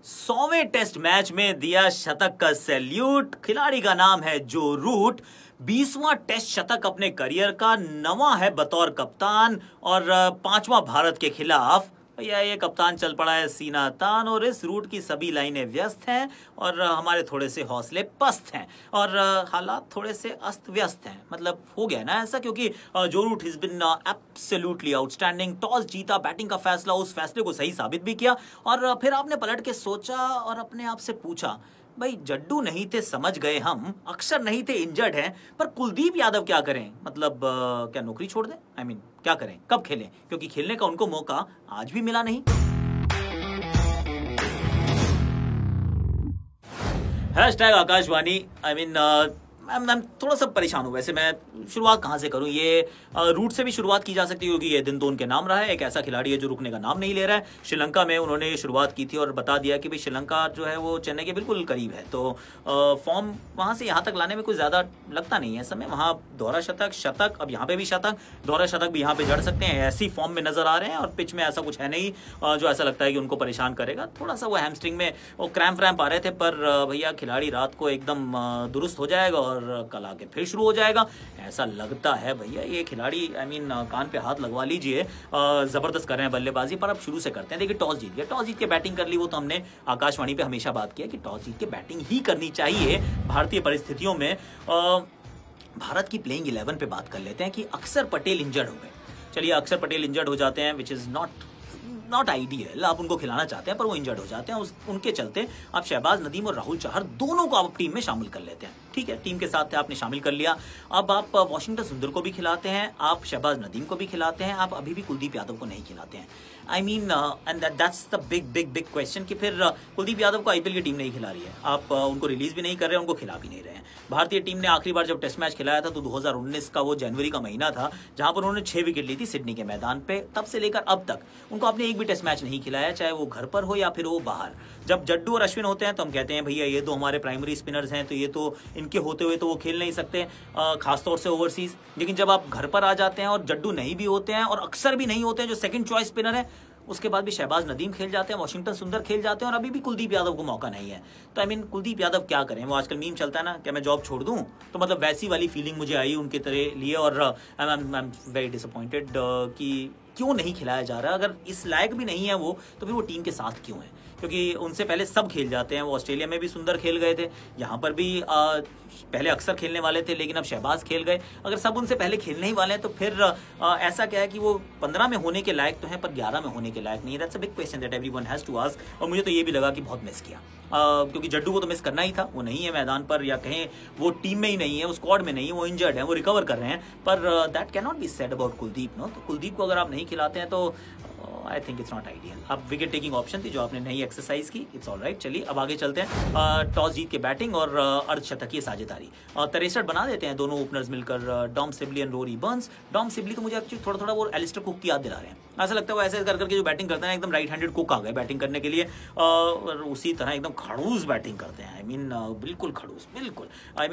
100वें test match में दिया शतक का सैल्यूट। खिलाड़ी का नाम है जो रूट। 20वां टेस्ट शतक अपने करियर का, 9वां है बतौर कप्तान और 5वां भारत के खिलाफ। भैया ये कप्तान चल पड़ा है सीना तान और इस रूट की सभी लाइनें व्यस्त हैं और हमारे थोड़े से हौसले पस्त हैं और हालात थोड़े से अस्त व्यस्त हैं। मतलब हो गया ना ऐसा, क्योंकि Joe Root is been absolutely outstanding. Toss जीता, बैटिंग का फैसला, उस फैसले को सही साबित भी किया और फिर आपने पलट के सोचा और अपने आप से पूछा, भाई जड्डू नहीं थे समझ गए हम, अक्षर नहीं थे इंजर्ड हैं, पर कुलदीप यादव क्या करें? मतलब क्या नौकरी छोड़ दें? I mean, क्या करें, कब खेलें? क्योंकि खेलने का उनको मौका आज भी मिला नहीं। हैशटैग आकाशवाणी। मैं थोड़ा सा परेशान हूँ। वैसे मैं शुरुआत कहाँ से करूँ? ये रूट से भी शुरुआत की जा सकती है क्योंकि ये दिन तो उनके नाम रहा है। एक ऐसा खिलाड़ी है जो रुकने का नाम नहीं ले रहा है। श्रीलंका में उन्होंने शुरुआत की थी और बता दिया कि भाई श्रीलंका जो है वो चेन्नई के बिल्कुल करीब है, तो फॉर्म वहाँ से यहाँ तक लाने में कुछ ज़्यादा लगता नहीं है समय। वहाँ दोहरा शतक, अब यहाँ पे भी शतक, दोहरा शतक भी यहाँ पे जड़ सकते हैं। ऐसी फॉर्म में नजर आ रहे हैं और पिच में ऐसा कुछ है नहीं जो ऐसा लगता है कि उनको परेशान करेगा। थोड़ा सा वो हैमस्ट्रिंग में वो क्रैम्प आ रहे थे, पर भैया खिलाड़ी रात को एकदम दुरुस्त हो जाएगा और कल आके फिर शुरू हो जाएगा ऐसा लगता है। भैया ये खिलाड़ी कान पे हाथ लगवा लीजिए, जबरदस्त कर रहे हैं बल्लेबाजी। पर अब शुरू से करते हैं। देखिए टॉस जीत गया, टॉस जीत के बैटिंग कर ली। वो तो हमने आकाशवाणी पे हमेशा बात किया कि टॉस जीत के बैटिंग ही करनी चाहिए भारतीय परिस्थितियों में। भारत की प्लेइंग 11 पे बात कर लेते हैं कि अक्षर पटेल इंजर्ड हो गए। चलिए अक्षर पटेल इंजर्ड हो जाते हैं, विच इज नॉट आइडियल। आप उनको खिलाना चाहते हैं पर वो इंजर्ड हो जाते हैं। उनके चलते आप शहबाज नदीम और राहुल चहर दोनों को आप टीम में शामिल कर लेते हैं। ठीक है, टीम के साथ आपने शामिल कर लिया। अब आप वाशिंगटन सुंदर को भी खिलाते हैं, आप शहबाज नदीम को भी खिलाते हैं, आप अभी भी कुलदीप यादव को नहीं खिलाते हैं। And that's the big question कि फिर कुलदीप यादव को आईपीएल की टीम नहीं खिला रही है। आप उनको रिलीज भी नहीं कर रहे हैं, उनको खिला भी नहीं रहे हैं। भारतीय टीम ने आखिरी बार जब टेस्ट मैच खिलाया था तो 2019 का वो जनवरी का महीना था जहां पर उन्होंने 6 विकेट ली थी सिडनी के मैदान पे। तब से लेकर अब तक उनको आपने एक भी टेस्ट मैच नहीं खिलाया, चाहे वो घर पर हो या फिर वो बाहर। जब जड्डू और अश्विन होते हैं तो हम कहते हैं भैया ये तो हमारे प्राइमरी स्पिनर्स हैं, तो ये तो इनके होते हुए तो वो खेल नहीं सकते, खासतौर से ओवरसीज। लेकिन जब आप घर पर आ जाते हैं और जड्डू नहीं भी होते हैं और अक्सर भी नहीं होते हैं जो सेकंड चॉइस स्पिनर है, उसके बाद भी शहबाज नदीम खेल जाते हैं, वाशिंगटन सुंदर खेल जाते हैं और अभी भी कुलदीप यादव को मौका नहीं है। तो कुलदीप यादव क्या करें? वो आजकल मीम चलता है ना, क्या मैं जॉब छोड़ दूं? तो मतलब वैसी वाली फीलिंग मुझे आई उनके तरह लिए और आई एम वेरी डिसअपॉइंटेड कि क्यों नहीं खिलाया जा रहा। अगर इस लायक भी नहीं है वो, तो फिर वो टीम के साथ क्यों है? क्योंकि उनसे पहले सब खेल जाते हैं। वो ऑस्ट्रेलिया में भी सुंदर खेल गए थे, यहाँ पर भी पहले अक्सर खेलने वाले थे, लेकिन अब शहबाज खेल गए। अगर सब उनसे पहले खेलने ही वाले हैं तो फिर ऐसा क्या है कि वो 15 में होने के लायक तो हैं पर 11 में होने के लायक नहीं है। That's a big question that everyone has to ask. और मुझे तो ये भी लगा कि बहुत मिस किया, क्योंकि जड्डू को तो मिस करना ही था। वो नहीं है मैदान पर, या कहें वो टीम में ही नहीं है, वो स्क्वाड में नहीं है, वो इंजर्ड है, वो रिकवर कर रहे हैं। पर that can not be said about Kuldeep. No, तो कुलदीप को अगर आप नहीं खिलाते हैं तो I think it's not ideal. अब विकेट टेकिंग ऑप्शन थी जो आपने नहीं एक्सरसाइज की, इट्स ऑल राइट। चलिए अब आगे चलते हैं। टॉस जीत के बैटिंग और अर्धशतकीय साझेदारी 63 बना देते हैं दोनों ओपनर्स मिलकर, Dom Sibley and Rory Burns. Dom Sibley तो मुझे एक्चुअली थोड़ा वो एलिस्टर कुक की याद दिला रहे हैं। ऐसा लगता है वो ऐसे कर करके जो बैटिंग करते हैं एकदम राइट हैंडेड कुक आ गए बैटिंग करने के लिए, और उसी तरह एकदम खड़ूस बैटिंग करते हैं। बिल्कुल खड़ूस, बिल्कुल।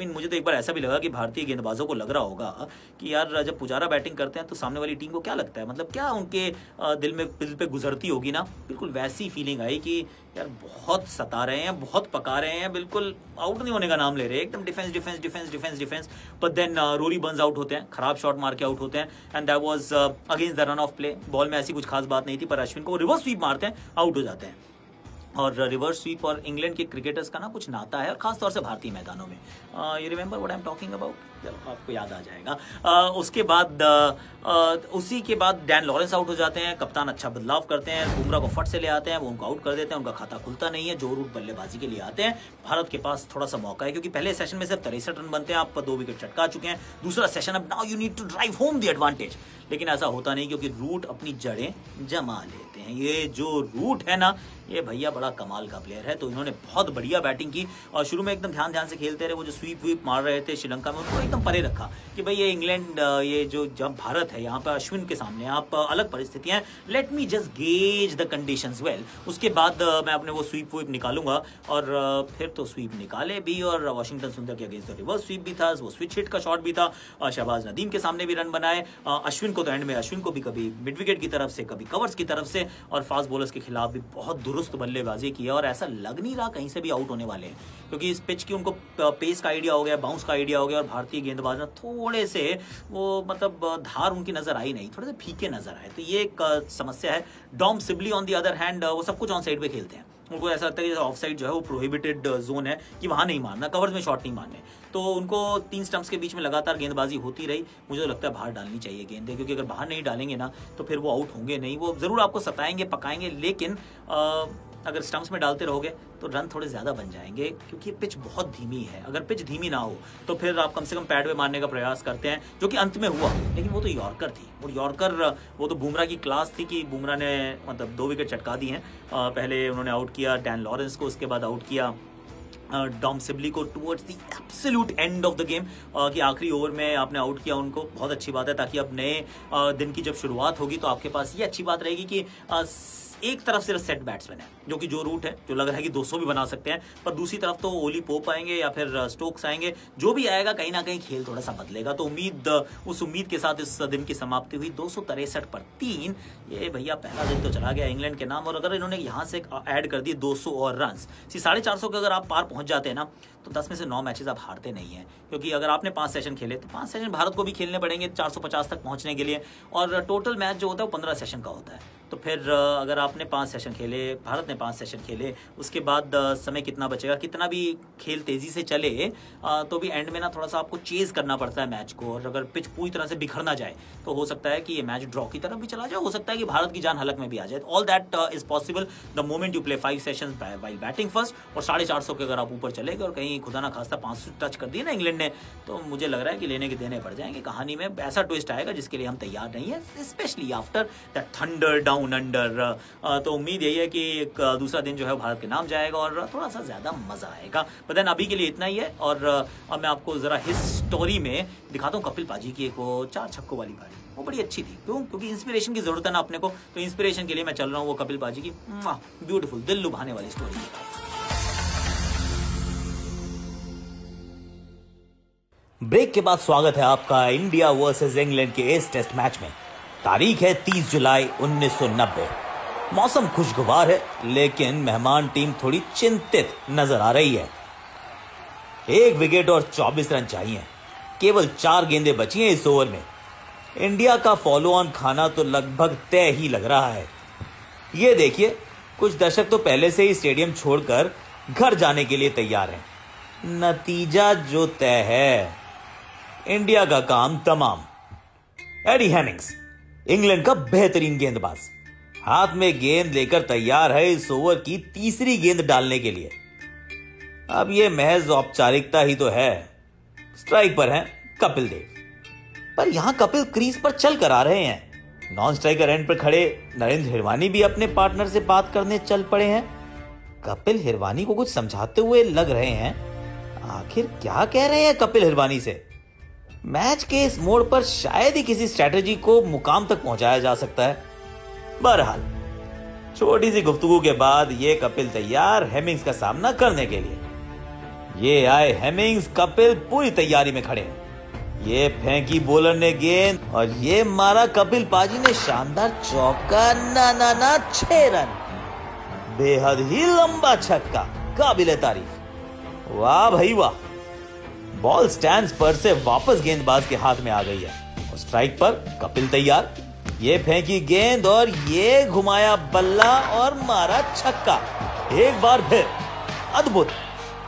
मुझे तो एक बार ऐसा भी लगा कि भारतीय गेंदबाजों को लग रहा होगा कि यार जब पुजारा बैटिंग करते हैं तो सामने वाली टीम को क्या लगता है, मतलब क्या उनके दिल पे गुजरती होगी ना। बिल्कुल वैसी फीलिंग आई कि यार बहुत सता रहे हैं, बहुत पका रहे हैं, बिल्कुल आउट नहीं होने का नाम ले रहे हैं, एकदम defence. But then Rory Burns out होते हैं, खराब शॉट मार के आउट होते हैं, and that was against the run of play. Ball में ऐसी कुछ खास बात नहीं थी, पर अश्विन को रिवर्स स्वीप मारते हैं, आउट हो जाते हैं। और रिवर्स स्वीप और इंग्लैंड के क्रिकेटर्स का ना कुछ नाता है, और खासतौर से भारतीय मैदानों में। You remember what I am talking about? आपको याद आ जाएगा। उसके बाद उसी के बाद डैन लॉरेंस आउट हो जाते हैं। कप्तान अच्छा बदलाव करते हैं, बुमराह को फट से ले आते हैं, वो उनको आउट कर देते हैं, उनका खाता खुलता नहीं है। जो रूट बल्लेबाजी के लिए आते हैं, भारत के पास थोड़ा सा मौका है क्योंकि पहले सेशन में सिर्फ 63 रन बनते हैं, आप 2 विकेट चटका चुके हैं। दूसरा सेशन, अब now you need to drive home the advantage, लेकिन ऐसा होता नहीं क्योंकि रूट अपनी जड़ें जमा लेते हैं। ये जो रूट है ना, ये भैया बड़ा कमाल का प्लेयर है। तो इन्होंने बहुत बढ़िया बैटिंग की और शुरू में एकदम ध्यान से खेलते रहे। वो जो स्वीप वीप मार रहे थे श्रीलंका में, उनको एकदम परे रखा कि भाई ये इंग्लैंड, ये जो जब भारत है यहाँ पर अश्विन के सामने आप अलग परिस्थितियां, let me just gauge the conditions well. उसके बाद मैं अपने वो स्वीप वीप निकालूंगा और फिर तो स्वीप निकाले भी, और वाशिंगटन सुंदर के अगेंस्ट रिवर्स स्वीप भी था, वो स्विच हिट का शॉट भी था, शहबाज नदीम के सामने भी रन बनाए, अश्विन को तो एंड में अश्विन को भी कभी मिड विकेट की तरफ से, कभी कवर्स की तरफ से, और फास्ट बॉलर्स के खिलाफ भी बहुत दुरुस्त बल्लेबाजी की है, और ऐसा लग नहीं रहा कहीं से भी आउट होने वाले हैं, क्योंकि इस पिच की उनको पेस का आइडिया हो गया, बाउंस का आइडिया हो गया, और भारतीय गेंदबाज ना थोड़े से वो मतलब धार उनकी नजर आई नहीं, थोड़े से फीके नजर आए, तो ये एक समस्या है। Dom Sibley on the other hand वो सब कुछ ऑन साइड पे खेलते हैं, उनको ऐसा लगता है कि ऑफ साइड जो है वो प्रोहिबिटेड जोन है, कि वहां नहीं मारना, कवर्स में शॉट नहीं मारने, तो उनको 3 स्टंप्स के बीच में लगातार गेंदबाजी होती रही। मुझे तो लगता है बाहर डालनी चाहिए गेंदें, क्योंकि अगर बाहर नहीं डालेंगे ना तो फिर वो आउट होंगे नहीं, वो जरूर आपको सताएंगे, पकाएंगे, लेकिन अगर स्टंप्स में डालते रहोगे तो रन थोड़े ज़्यादा बन जाएंगे, क्योंकि पिच बहुत धीमी है। अगर पिच धीमी ना हो तो फिर आप कम से कम पैड पे मारने का प्रयास करते हैं, जो कि अंत में हुआ, लेकिन वो तो यॉर्कर थी, और यॉर्कर वो तो बुमराह की क्लास थी कि बुमराह ने मतलब 2 विकेट चटका दी हैं। पहले उन्होंने आउट किया डैन लॉरेंस को, उसके बाद आउट किया डॉम सिबली को towards the absolute end of the game, कि आखिरी ओवर में आपने आउट किया उनको, बहुत अच्छी बात है, ताकि अब नए दिन की जब शुरुआत होगी तो आपके पास ये अच्छी बात रहेगी कि एक तरफ सिर्फ सेट बैट्समैन है, जो कि जो रूट है, जो लग रहा है कि 200 भी बना सकते हैं, पर दूसरी तरफ तो ओली पोप आएंगे या फिर स्टोक्स आएंगे, जो भी आएगा कहीं ना कहीं खेल थोड़ा सा बदलेगा। तो उस उम्मीद के साथ इस दिन की समाप्ति हुई 263 पर 3। ये भैया पहला दिन तो चला गया इंग्लैंड के नाम, और अगर इन्होंने यहाँ से ऐड कर दिए 200 और रन, 450 के अगर आप पार पहुंच जाते हैं ना, तो 10 में से 9 मैचेस आप हारते नहीं हैं, क्योंकि अगर आपने 5 सेशन खेले तो 5 सेशन भारत को भी खेलने पड़ेंगे 450 तक पहुंचने के लिए, और टोटल मैच जो होता है वो 15 सेशन का होता है। तो फिर अगर आपने 5 सेशन खेले, भारत ने 5 सेशन खेले, उसके बाद समय कितना बचेगा, कितना भी खेल तेजी से चले तो भी एंड में ना थोड़ा सा आपको चेज करना पड़ता है मैच को, और अगर पिच पूरी तरह से बिखर ना जाए तो हो सकता है कि ये मैच ड्रॉ की तरफ भी चला जाए, हो सकता है कि भारत की जान हलक में भी आ जाए। All that is possible the moment you play 5 sessions while batting first, और 450 के अगर आप ऊपर चले गए और कहीं खुदा ना खास्ता 500 टच कर दिए ना इंग्लैंड ने, तो मुझे लग रहा है कि लेने के देने पड़ जाएंगे। कहानी में ऐसा ट्विस्ट आएगा जिसके लिए हम तैयार नहीं है, specially after that thunder down under. तो उम्मीद यही है कि एक दूसरा दिन जो है भारत के नाम जाएगा और थोड़ा सा ज्यादा मजा आएगा। पर देन अभी के लिए इतना ही है, और अब मैं आपको जरा हिस्टोरी में दिखाता हूँ कपिल पाजी की एक वो 4 छक्कों वाली पारी, वो बड़ी अच्छी थी। क्यों? क्योंकि इंस्पिरेशन की जरूरत है ना अपने को, तो इंस्पिरेशन के लिए मैं चल रहा हूँ वो कपिल पाजी की ब्यूटीफुल दिल लुभाने वाली स्टोरी के पास। ब्रेक के बाद स्वागत है आपका इंडिया वर्सेस इंग्लैंड के इस टेस्ट मैच में। तारीख है 30 जुलाई 1990। मौसम खुशगवार है, लेकिन मेहमान टीम थोड़ी चिंतित नजर आ रही है। 1 विकेट और 24 रन चाहिए, केवल 4 गेंदें बची हैं इस ओवर में। इंडिया का फॉलो ऑन खाना तो लगभग तय ही लग रहा है। ये देखिए, कुछ दर्शक तो पहले से ही स्टेडियम छोड़कर घर जाने के लिए तैयार हैं। नतीजा जो तय है, इंडिया का काम तमाम। एडी हेमिंग्स, इंग्लैंड का बेहतरीन गेंदबाज, हाथ में गेंद लेकर तैयार है इस ओवर की तीसरी गेंद डालने के लिए। अब यह महज औपचारिकता ही तो है। स्ट्राइक पर हैं कपिल देव, पर यहां कपिल क्रीज पर चल कर आ रहे हैं। नॉन स्ट्राइकर एंड पर खड़े नरेंद्र हिरवानी भी अपने पार्टनर से बात करने चल पड़े हैं। कपिल हिरवानी को कुछ समझाते हुए लग रहे हैं। आखिर क्या कह रहे हैं कपिल हिरवानी से? मैच के इस मोड़ पर शायद ही किसी स्ट्रैटेजी को मुकाम तक पहुंचाया जा सकता है। बहरहाल, छोटी सी गुफ्तगू के बाद ये कपिल तैयार हेमिंग्स का सामना करने के लिए। ये आए हेमिंग्स, कपिल पूरी तैयारी में खड़े हैं। ये फेंकी बॉलर ने गेंद और ये मारा कपिल पाजी ने शानदार चौका। ना 6 रन, बेहद ही लंबा छक्का, काबिले तारीफ। वाह भाई वाह। बॉल स्टैंड्स पर से वापस गेंदबाज के हाथ में आ गई है और स्ट्राइक पर कपिल तैयार। ये फेंकी गेंद और ये घुमाया बल्ला और मारा छक्का। एक बार फिर अद्भुत,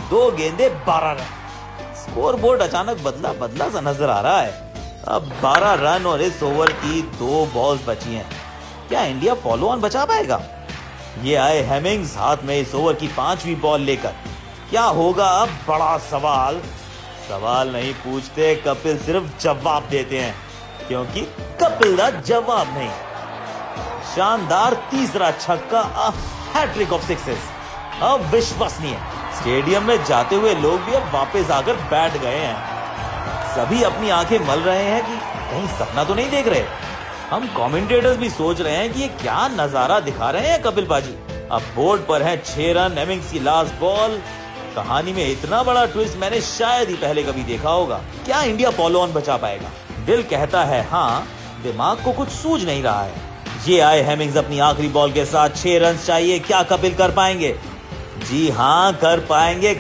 2 गेंदे 12 रन। स्कोर बोर्ड अचानक बदला सा नजर आ रहा है। अब 12 रन और इस ओवर की 2 बॉल्स बची हैं। क्या इंडिया फॉलो ऑन बचा पाएगा? ये आए हेमिंग्स हाथ में इस ओवर की 5वीं बॉल लेकर। क्या होगा अब? बड़ा सवाल नहीं पूछते, कपिल सिर्फ जवाब देते हैं, क्योंकि कपिल का जवाब नहीं। शानदार तीसरा छक्का, हैट्रिक ऑफ 6s, अविश्वसनीय। स्टेडियम में जाते हुए लोग भी अब वापस आकर बैठ गए हैं। सभी अपनी आंखें मल रहे हैं कि कहीं सपना तो नहीं देख रहे। हम कमेंटेटर्स भी सोच रहे हैं कि ये क्या नजारा दिखा रहे हैं कपिल पाजी। अब बोर्ड पर है 6 रन, हेमिंग्स की लास्ट बॉल। कहानी में इतना बड़ा ट्विस्ट मैंने शायद ही पहले कभी देखा होगा। क्या इंडिया फॉलो ऑन बचा पाएगा? दिल कहता है हाँ, दिमाग को कुछ सूझ नहीं रहा है। ये आए हेमिंग्स अपनी आखिरी बॉल के साथ 6 रन चाहिए। क्या कपिल कर पाएंगे? जी हाँ, कर पाएंगे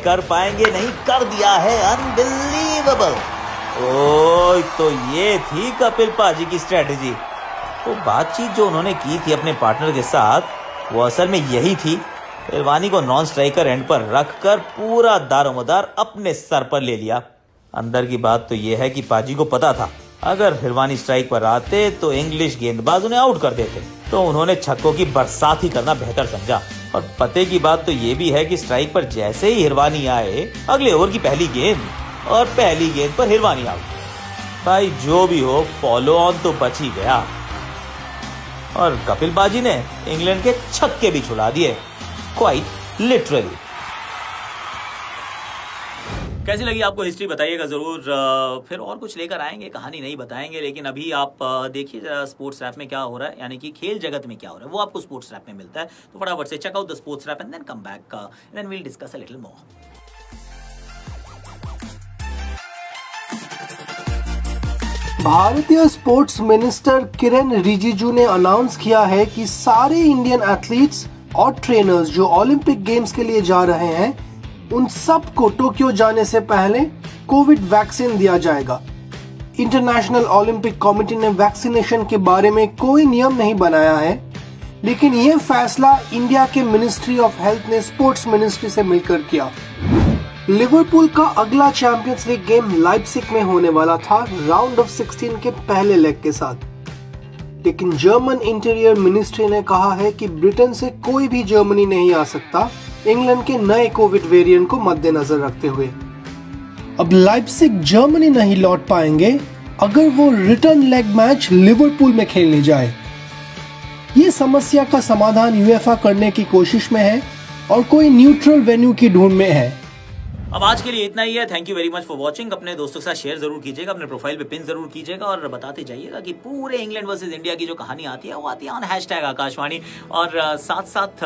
नहीं, कर दिया है। अनबिलीवेबल। ओह, तो ये थी कपिल पाजी की स्ट्रेटेजी। तो बातचीत जो उन्होंने की थी अपने पार्टनर के साथ, वो असल में यही थी। हिरवानी को नॉन स्ट्राइकर एंड पर रखकर पूरा दारोमदार अपने सर पर ले लिया। अंदर की बात तो यह है कि पाजी को पता था अगर हिरवानी स्ट्राइक पर आते तो इंग्लिश गेंदबाज उन्हें आउट कर देते, तो उन्होंने छक्कों की बरसात ही करना बेहतर समझा। और पते की बात तो ये भी है कि स्ट्राइक पर जैसे ही हिरवानी आए, अगले ओवर की पहली गेंद और पहली गेंद पर हिरवानी आउट। भाई जो भी हो, फॉलो ऑन तो बच ही गया। और कपिल बाजी ने इंग्लैंड के छक्के भी छुड़ा दिए, क्वाइट लिटरली। कैसी लगी आपको हिस्ट्री बताइएगा जरूर। फिर और कुछ लेकर आएंगे, कहानी नहीं बताएंगे, लेकिन अभी आप देखिए जरा स्पोर्ट्स रैप में क्या हो रहा है, यानी कि खेल जगत में क्या हो रहा है, वो आपको स्पोर्ट्स रैप में मिलता है। तो फटाफट से check out the sports wrap and then come back and then we will discuss a little more. भारतीय स्पोर्ट्स मिनिस्टर किरेन रिजिजू ने अनाउंस किया है कि सारे इंडियन एथलीट्स और ट्रेनर्स जो ओलंपिक गेम्स के लिए जा रहे हैं, उन सबको टोक्यो जाने से पहले कोविड वैक्सीन दिया जाएगा। इंटरनेशनल ओलंपिक कमेटी ने वैक्सीनेशन के बारे में कोई नियम नहीं बनाया है, लेकिन ये फैसला इंडिया के मिनिस्ट्री ऑफ हेल्थ ने स्पोर्ट्स मिनिस्ट्री से मिलकर किया। लिवरपूल का अगला चैंपियंस लीग गेम लाइप्जिग में होने वाला था राउंड ऑफ 16 के पहले लेग के साथ, लेकिन जर्मन इंटीरियर मिनिस्ट्री ने कहा है कि ब्रिटेन से कोई भी जर्मनी नहीं आ सकता, इंग्लैंड के नए कोविड वेरिएंट को मद्देनजर रखते हुए। अब लाइप्जिग जर्मनी नहीं लौट पाएंगे अगर वो रिटर्न लेग मैच लिवरपूल में खेलने जाए। ये समस्या का समाधान यूएफए करने की कोशिश में है और कोई न्यूट्रल वेन्यू की ढूंढ में है। अब आज के लिए इतना ही है। Thank you very much for watching. अपने दोस्तों के साथ शेयर जरूर कीजिएगा, अपने प्रोफाइल पे पिन जरूर कीजिएगा और बताते जाइएगा कि पूरे इंग्लैंड वर्सेस इंडिया की जो कहानी आती है वो आती है ऑन #आकाशवाणी। और साथ साथ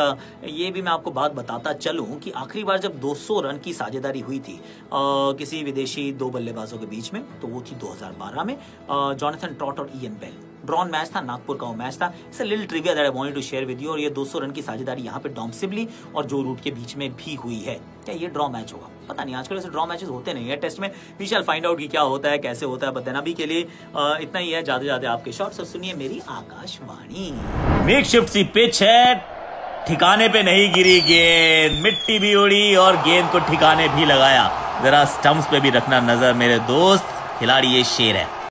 ये भी मैं आपको बात बताता चलूं कि आखिरी बार जब 200 रन की साझेदारी हुई थी किसी विदेशी 2 बल्लेबाजों के बीच में, तो वो थी 2012 में जॉनथन ट्रॉट और इयन बेल। ड्रॉन मैच था, नागपुर का वो मैच था। It's a little trivia that I wanted to share with you. और ये 200 रन की साझेदारी यहाँ पे डॉम सिबली और जो रूट के बीच में भी हुई है। क्या ये ड्रॉ मैच होगा? पता नहीं, आजकल ऐसे ड्रॉ मैचेस होते नहीं है टेस्ट में। वी शैल फाइंड आउट कि क्या होता है, कैसे होता है। बट अभी के लिए इतना ही है। जाते जाते आपके शॉट्स और सुनिए मेरी आकाशवाणी। मेकशिफ्ट सी पिच है, ठिकाने पे नहीं गिरी गेंद, मिट्टी भी उड़ी और गेंद को ठिकाने भी लगाया। जरा स्टंप्स पे भी रखना नजर मेरे दोस्त, खिलाड़ी ये शेर है।